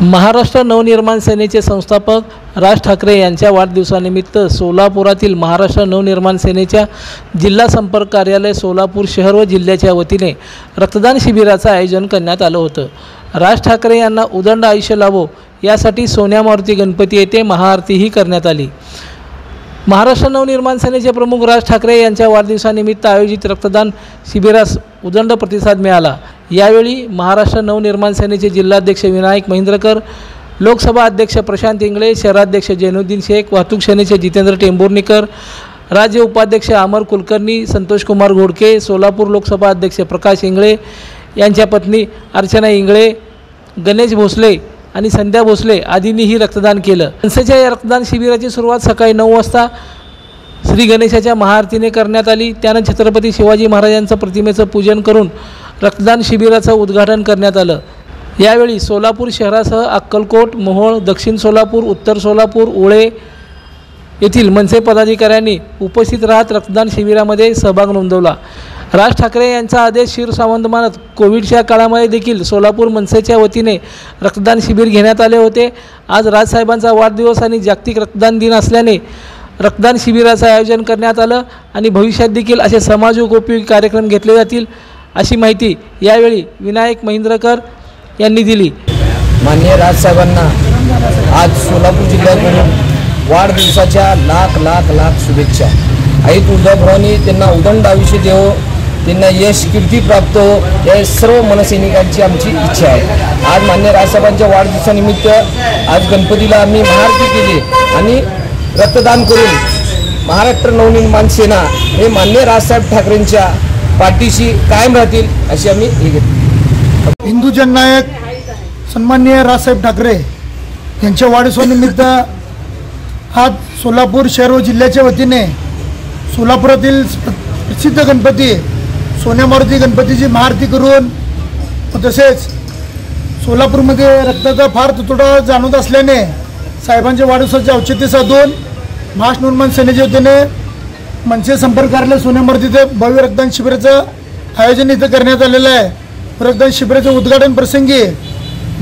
महाराष्ट्र नवनिर्माण सेनेचे संस्थापक राज ठाकरे यांच्या वाढदिवसानिमित्त सोलापुरातील महाराष्ट्र नवनिर्माण सेनेच्या जिल्हा संपर्क कार्यालय सोलापूर शहर व जिल्ह्याच्या वतीने रक्तदान शिबिराचं आयोजन करण्यात आलं होतं। राज ठाकरे यांना उदंड आयुष्य लाभो यासाठी सोन्या मारुती गणपती येथे महाआरतीही करण्यात आली। महाराष्ट्र नवनिर्माण सेनेचे प्रमुख राज ठाकरे यांच्या वाढदिवसानिमित्त आयोजित रक्तदान शिबिरास उदंड प्रतिसाद मिळाला। यावेळी महाराष्ट्र नवनिर्माण सेनेचे जिल्हाध्यक्ष विनायक महिंद्रकर, लोकसभा अध्यक्ष प्रशांत इंगळे, शहराध्यक्ष जैनुद्दीन शेख, वाहतूक सेनेचे जितेंद्र टेंभुर्णीकर, राज्य उपाध्यक्ष अमर कुलकर्णी, संतोष कुमार घोडके, सोलापूर लोकसभा अध्यक्ष प्रकाश इंगळे यांच्या पत्नी अर्चना इंगळे, गणेश भोसले आणि संध्या भोसले आदींनीही रक्तदान केलं। मनसेच्या या रक्तदान शिबिराची सुरुवात सकाळी 9 वाजता श्री गणेशाच्या महाआरतीने करण्यात आली। त्यानं छत्रपती शिवाजी महाराजांच्या प्रतिमेचं पूजन करून रक्तदान शिबिराचं उद्घाटन करण्यात आलं। यावेळी सोलापूर शहरासह अक्कलकोट, मोहोळ, दक्षिण सोलापूर, उत्तर सोलापूर, उळे येथील मनसे पदाधिकाऱ्यांनी उपस्थित राहत रक्तदान शिबिरामध्ये सहभाग नोंदवला। राज ठाकरे यांचा आदेश शिरसावंत मानत कोविडच्या काळामध्ये देखील सोलापूर मनसेच्या वतीने रक्तदान शिबिर घेण्यात आले होते। आज राजसाहेबांचा वाढदिवस आणि जागतिक रक्तदान दिन असल्याने रक्तदान शिबिराचं आयोजन करण्यात आलं आणि भविष्यात देखील असे समाजोपयोगी कार्यक्रम घेतले जातील अशी माहिती यावेळी विनायक महिंद्रकर यांनी दिली। माननीय राजसाहेबांना आज सोलापूर जिल्ह्यातून वाढदिवसाच्या लाख लाख लाख शुभेच्छा। आई तुळजाभवानी त्यांना उदंड आयुष्य देवो, त्यांना यश कीर्ती प्राप्त हो, या सर्व मनसैनिकांची आमची इच्छा आहे। आज माननीय राजसाहेबांच्या वाढदिवसानिमित्त आज गणपतीला आम्ही महाआरती केली आणि रक्तदान करून महाराष्ट्र नवनिर्माण सेना हे माननीय राजसाहेब ठाकरेंच्या पाठीशी कायम राहतील अशी आम्ही हे घेतली। हिंदू जननायक सन्माननीय राजसाहेब ठाकरे यांच्या वाढदिवसानिमित्त आज सोलापूर शहर व जिल्ह्याच्या वतीने सोलापुरातील प्रसिद्ध गणपती सोन्या मारुती गणपतीची महाआरती करून तसेच सोलापूरमध्ये रक्ताचा फार तुटवडा जाणवत असल्याने साहेबांच्या वाढदिवसाचे औचित्य साधून महाराष्ट्र नवनिर्माण सेनेच्या वतीने मनसे संपर्क कार्यालय सोन्या मारुतीचे भव्य रक्तदान शिबिराचं आयोजन इथं करण्यात आलेलं आहे। रक्तदान शिबिराच्या उद्घाटन प्रसंगी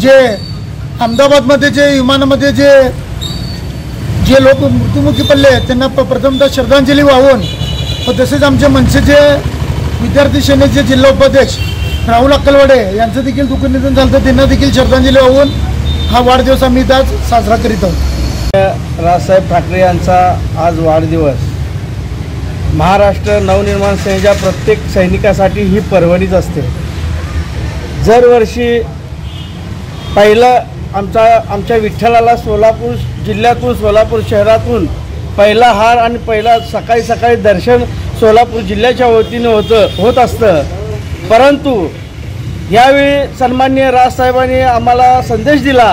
जे अहमदाबादमध्ये जे विमानामध्ये जे लोक मृत्युमुखी पडले त्यांना प्रथमतः श्रद्धांजली वाहून व तसेच आमचे मनसेचे विद्यार्थी सेनेचे जिल्हा उपाध्यक्ष राहुल अक्कलवाडे यांचं देखील दुःखनिधन झालं तर त्यांना देखील श्रद्धांजली वाहून हा वाढदिवस आम्ही इथं आज साजरा करीत आहोत। राजसाहेब ठाकरे यांचा आज वाढदिवस महाराष्ट्र नवनिर्माण सेनेच्या प्रत्येक सैनिकासाठी ही पर्वणीच असते। दरवर्षी पहिलं आमच्या विठ्ठलाला सोलापूर जिल्ह्यातून सोलापूर शहरातून पहिला हार आणि पहिला सकाळी दर्शन सोलापूर जिल्ह्याच्या वतीने होत असतं। परंतु यावेळी सन्माननीय राजसाहेबांनी आम्हाला संदेश दिला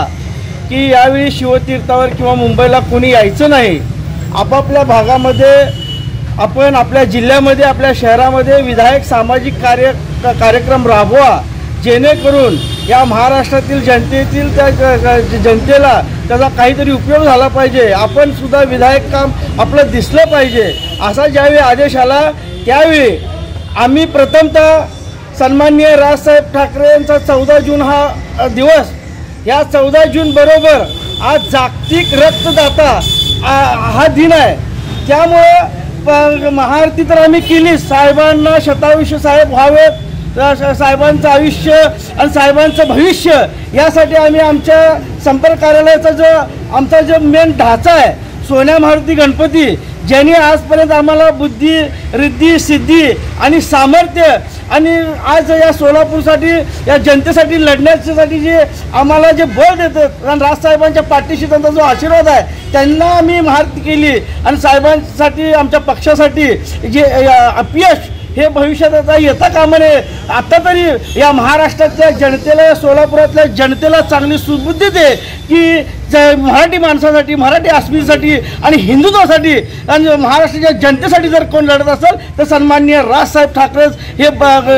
की यावेळी शिवतीर्थावर किंवा मुंबईला कोणी यायचं नाही, आपापल्या भागामध्ये आपण आपल्या जिल्ह्यामध्ये आपल्या शहरामध्ये विधायक सामाजिक कार्यक्रम राबवा, जेणेकरून या महाराष्ट्रातील जनतेला त्याचा काहीतरी उपयोग झाला पाहिजे, आपण सुद्धा विधायक काम आपलं दिसलं पाहिजे। असा ज्यावेळी आदेश आला त्यावेळी आम्ही प्रथमतः सन्माननीय राजसाहेब ठाकरे यांचा 14 जून हा दिवस, या 14 जून बरोबर आज जागतिक रक्तदाता हा दिन आहे। त्यामुळे महाआरती तर आम्ही केली, साहेबांना शतायुष्य साहेब व्हावेत, साहेबांचं आयुष्य आणि साहेबांचं भविष्य यासाठी आम्ही आमच्या संपर्क कार्यालयाचा आमचा जो मेन ढाचा आहे सोन्या मारुती गणपती, ज्यांनी आजपर्यंत आम्हाला बुद्धी, रिद्धी, सिद्धी आणि सामर्थ्य आणि आज या सोलापूरसाठी या जनतेसाठी लढण्यासाठी जे आम्हाला जे बळ देतात आणि राजसाहेबांच्या पाठीशी त्यांचा जो आशीर्वाद आहे त्यांना आम्ही महाआरती केली आणि साहेबांसाठी आमच्या पक्षासाठी जे अपयश हे भविष्यात आता येता कामा नये। आता तरी या महाराष्ट्रातल्या जनतेला, या सोलापुरातल्या जनतेला चांगली सुबुद्धी दे की मराठी माणसासाठी, मराठी अस्मितेसाठी आणि हिंदुत्वासाठी आणि महाराष्ट्राच्या जनतेसाठी जर कोण लढत असेल तर सन्माननीय राजसाहेब ठाकरेच हे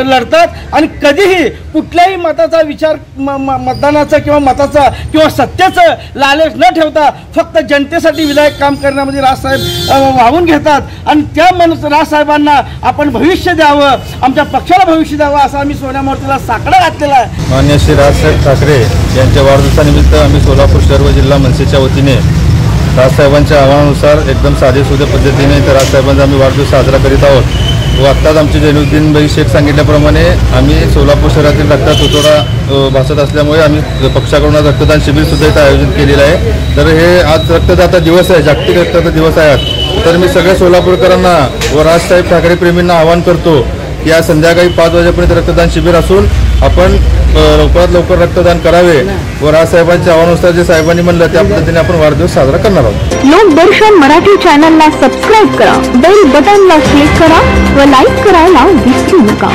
लढतात आणि कधीही कुठल्याही मताचा विचार मतदानाचा किंवा मताचा किंवा सत्तेचं लालच न ठेवता फक्त जनतेसाठी विधायक काम करण्यामध्ये राजसाहेब वाहून घेतात आणि त्या राजसाहेबांना आपण भविष्य द्यावं, आमच्या पक्षाला भविष्य द्यावं असा आम्ही सोन्या मूर्तीला साकडा घातलेला आहे. मान्य श्री राजसाहेब ठाकरे यांच्या वाढदिवसानिमित्त आम्ही सोलापूर शहर व जिल्हा मनसेच्या वतीने राजसाहेबांच्या आव्हानानुसार एकदम साधेसुधे पद्धतीने इथं राजसाहेबांचा आम्ही वाढदिवस साजरा करीत आहोत. व आत्ताच आमचे जैनुद्दीन भाई शेख सांगितल्याप्रमाणे आम्ही सोलापूर शहरातील रक्तात तुटवडा भासत असल्यामुळे आम्ही पक्षाकडून आज रक्तदान शिबिरसुद्धा इथं आयोजित केलेलं आहे. तर हे आज रक्तदाता दिवस आहे, जागतिक रक्तदाता दिवस आहे आज. तर मी सगळ्या सोलापूरकरांना व राजसाहेब ठाकरे प्रेमींना आवाहन करतो की आज संध्याकाळी 5 वाजेपर्यंत रक्तदान शिबिर असून आपण लवकरात लवकर रक्तदान करावे व राजसाहेबांच्या आव्हानानुसार जे साहेबांनी म्हणलं त्या पद्धतीने आपण वाढदिवस साजरा करणार आहोत. लोकदर्शन मराठी चॅनलला सबस्क्राईब करा, बेल बटनला क्लिक करा व लाईक करायला विसरू नका.